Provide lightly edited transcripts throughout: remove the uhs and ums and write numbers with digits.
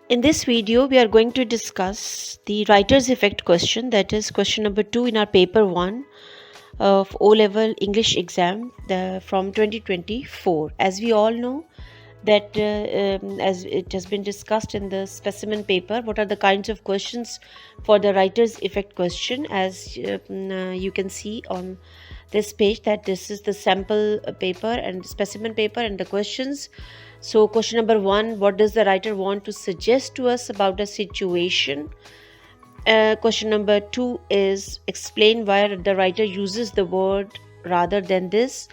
In this video, we are going to discuss the writer's effect question, that is question number 2 in our paper 1 of O-level English exam from 2024. As we all know that as it has been discussed in the specimen paper, what are the kinds of questions for the writer's effect question. As you can see on this page that this is the sample paper and specimen paper and the questions. So question number 1, what does the writer want to suggest to us about a situation? Question number 2 is explain why the writer uses the word rather than this.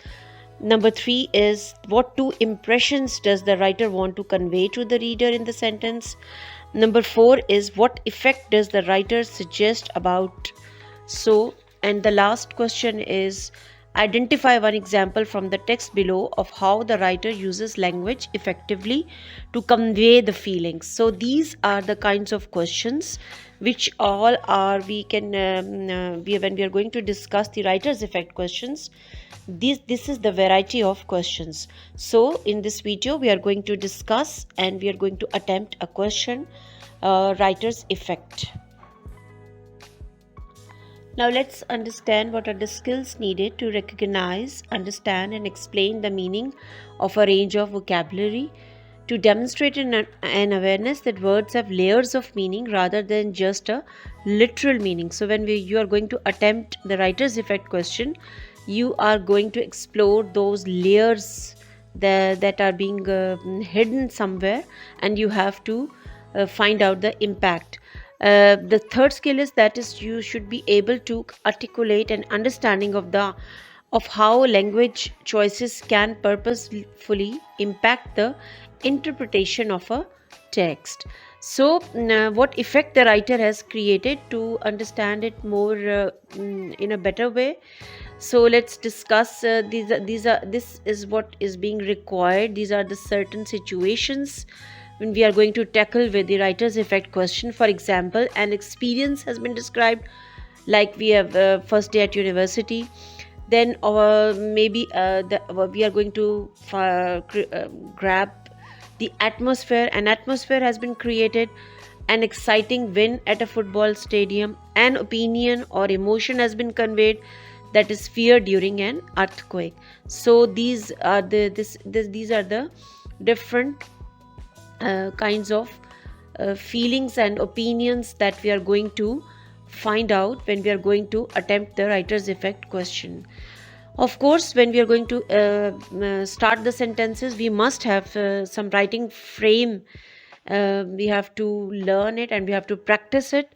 Number 3 is what two impressions does the writer want to convey to the reader in the sentence. Number 4 is what effect does the writer suggest about so. And the last question is identify one example from the text below of how the writer uses language effectively to convey the feelings. So these are the kinds of questions which all are when we are going to discuss the writer's effect questions. This is the variety of questions. So in this video we are going to discuss and we are going to attempt a question, writer's effect. Now let's understand what are the skills needed to recognize, understand and explain the meaning of a range of vocabulary, to demonstrate an awareness that words have layers of meaning rather than just a literal meaning. So when you are going to attempt the writer's effect question, you are going to explore those layers that are being hidden somewhere, and you have to find out the impact. The third skill is you should be able to articulate an understanding of how language choices can purposefully impact the interpretation of a text. So what effect the writer has created to understand it more in a better way. So let's discuss this is what is being required. These are the certain situations when we are going to tackle with the writer's effect question. For example, an experience has been described, like we have first day at university. Then maybe we are going to grab the atmosphere. An atmosphere has been created, an exciting win at a football stadium, an opinion or emotion has been conveyed, that is fear during an earthquake. So these are these are the different kinds of feelings and opinions that we are going to find out when we are going to attempt the writer's effect question. Of course, when we are going to start the sentences, we must have some writing frame. We have to learn it and we have to practice it.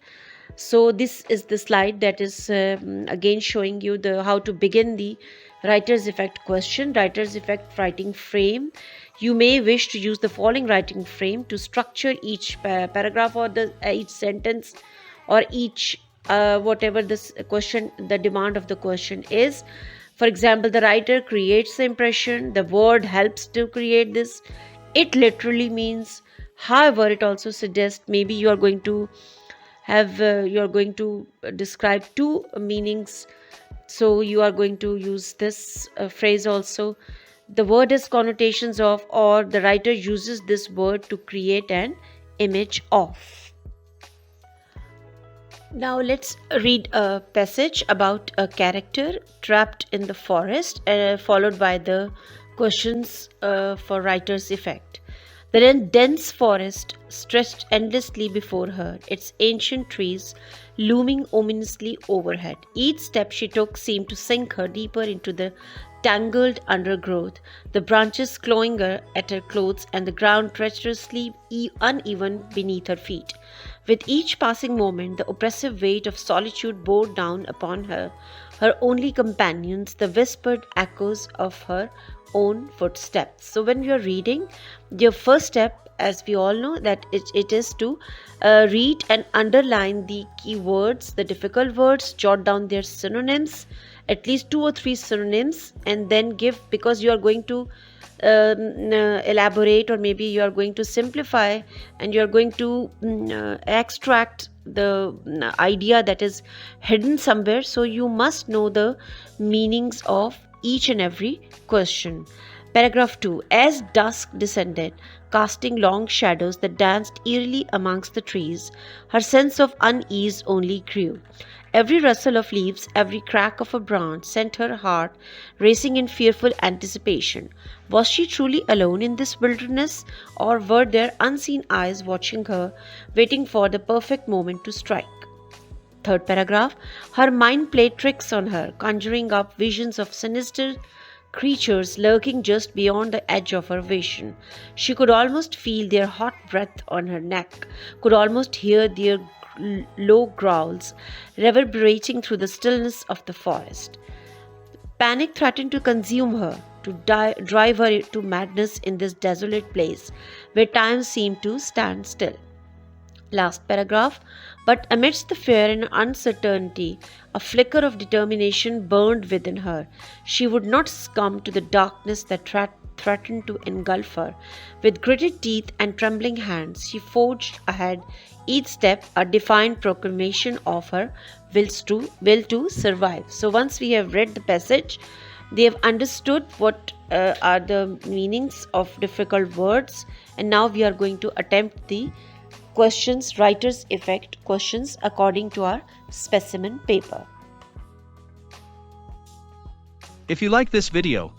So this is the slide that is again showing you how to begin the writer's effect question. Writer's effect writing frame. You may wish to use the following writing frame to structure each paragraph or each sentence or each whatever this question, the demand of the question is. For example, the writer creates the impression, the word helps to create this, it literally means. However, it also suggests maybe you are going to describe two meanings, so you are going to use this phrase also. The word has connotations of, or the writer uses this word to create an image of. Now let's read a passage about a character trapped in the forest, followed by the questions for writer's effect. The dense forest stretched endlessly before her, its ancient trees looming ominously overhead. Each step she took seemed to sink her deeper into the tangled undergrowth, the branches clawing her at her clothes and the ground treacherously uneven beneath her feet. With each passing moment, the oppressive weight of solitude bore down upon her, her only companions, the whispered echoes of her own footsteps. So when you are reading, your first step, as we all know, that it is to read and underline the key words, the difficult words, jot down their synonyms, at least 2 or 3 synonyms, and then give, because you are going to elaborate, or maybe you are going to simplify and you are going to extract the idea that is hidden somewhere. So you must know the meanings of each and every question. Paragraph 2. As dusk descended, casting long shadows that danced eerily amongst the trees. Her sense of unease only grew. Every rustle of leaves, every crack of a branch sent her heart racing in fearful anticipation. Was she truly alone in this wilderness, or were there unseen eyes watching her, waiting for the perfect moment to strike? Third paragraph. Her mind played tricks on her, conjuring up visions of sinister creatures lurking just beyond the edge of her vision. She could almost feel their hot breath on her neck, could almost hear their low growls reverberating through the stillness of the forest. Panic threatened to consume her, to drive her to madness in this desolate place where time seemed to stand still. Last paragraph. But amidst the fear and uncertainty, a flicker of determination burned within her. She would not succumb to the darkness that threatened to engulf her. With gritted teeth and trembling hands, she forged ahead, each step a defiant proclamation of her will to survive. So, once we have read the passage, they have understood what are the meanings of difficult words, and now we are going to attempt the questions, writer's effect questions according to our specimen paper. If you like this video,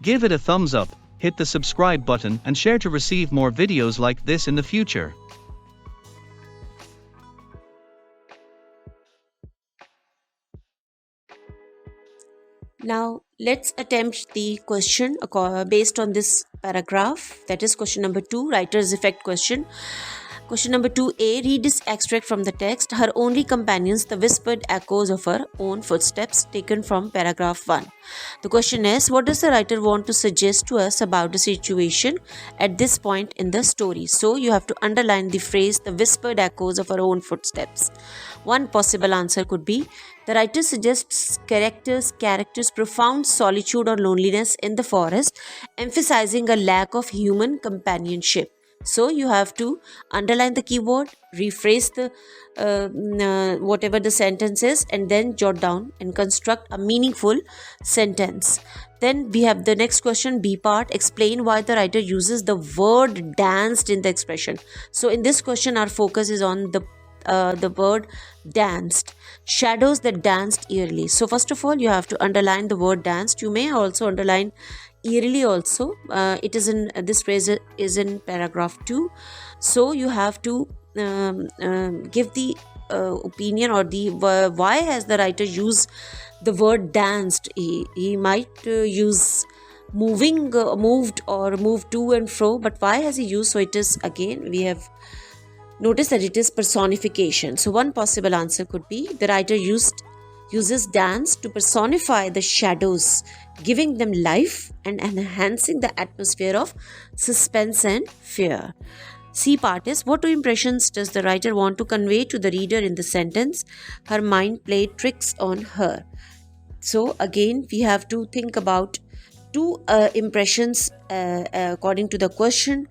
give it a thumbs up, hit the subscribe button and share to receive more videos like this in the future. Now let's attempt the question based on this paragraph, that is question number 2, writer's effect question. Question number 2a. Read this extract from the text. Her only companions, the whispered echoes of her own footsteps, taken from paragraph 1. The question is, what does the writer want to suggest to us about the situation at this point in the story? So you have to underline the phrase, the whispered echoes of her own footsteps. One possible answer could be, the writer suggests characters' profound solitude or loneliness in the forest, emphasizing a lack of human companionship. So you have to underline the keyword, rephrase the whatever the sentence is, and then jot down and construct a meaningful sentence. Then we have the next question, B part. Explain why the writer uses the word danced in the expression. So in this question, our focus is on the word danced, shadows that danced eerily. So first of all, you have to underline the word danced. You may also underline eerily also. It is in this phrase is in paragraph 2. So you have to give the opinion or the why has the writer used the word danced. He might use moved or moved to and fro, but why has he used? So it is, again, we have noticed that it is personification. So one possible answer could be, the writer uses dance to personify the shadows, giving them life and enhancing the atmosphere of suspense and fear. C part is, what two impressions does the writer want to convey to the reader in the sentence? Her mind played tricks on her. So again, we have to think about two impressions according to the question.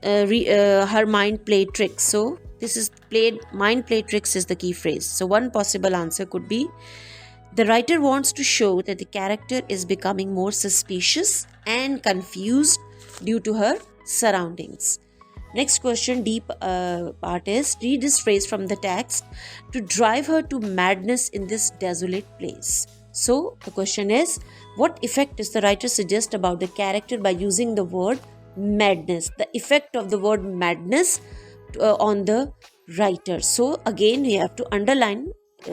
Her mind played tricks. So this is mind played tricks is the key phrase. So one possible answer could be, the writer wants to show that the character is becoming more suspicious and confused due to her surroundings. Next question, deep part is, read this phrase from the text to drive her to madness in this desolate place. So the question is, what effect does the writer suggest about the character by using the word madness? The effect of the word madness on the writer. So again, you have to underline,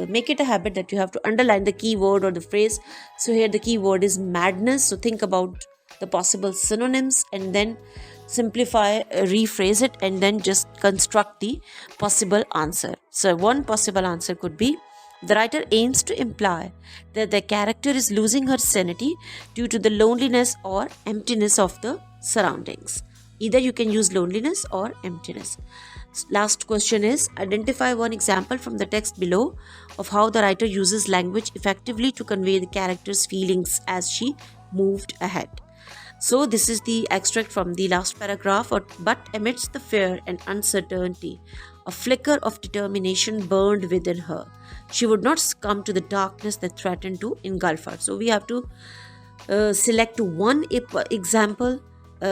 make it a habit that you have to underline the key word or the phrase. So here the key word is madness. So think about the possible synonyms and then simplify, rephrase it, and then just construct the possible answer. So one possible answer could be, the writer aims to imply that the character is losing her sanity due to the loneliness or emptiness of the surroundings. Either you can use loneliness or emptiness. Last question is, identify one example from the text below of how the writer uses language effectively to convey the character's feelings as she moved ahead. So this is the extract from the last paragraph. But amidst the fear and uncertainty, a flicker of determination burned within her. She would not succumb to the darkness that threatened to engulf her. So we have to select one example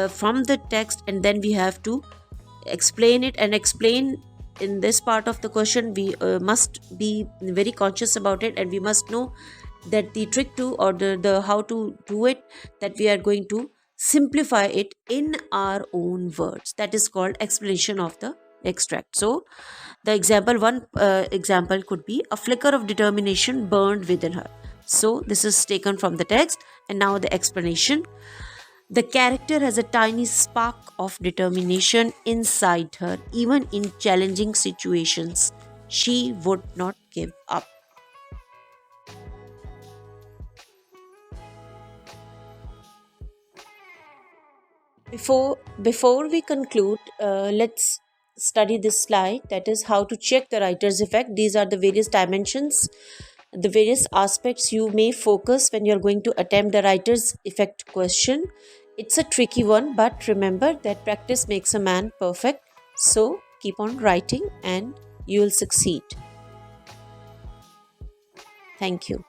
from the text, and then we have to explain it. And explain in this part of the question, we must be very conscious about it, and we must know that the trick to, or the how to do it, that we are going to simplify it in our own words. That is called explanation of the extract. So the example, one example could be, a flicker of determination burned within her. So this is taken from the text, and now the explanation. The character has a tiny spark of determination inside her. Even in challenging situations, she would not give up. Before we conclude, let's study this slide. That is how to check the writer's effect. These are the various dimensions, the various aspects you may focus when you're going to attempt the writer's effect question. It's a tricky one, but remember that practice makes a man perfect. So keep on writing and you will succeed. Thank you.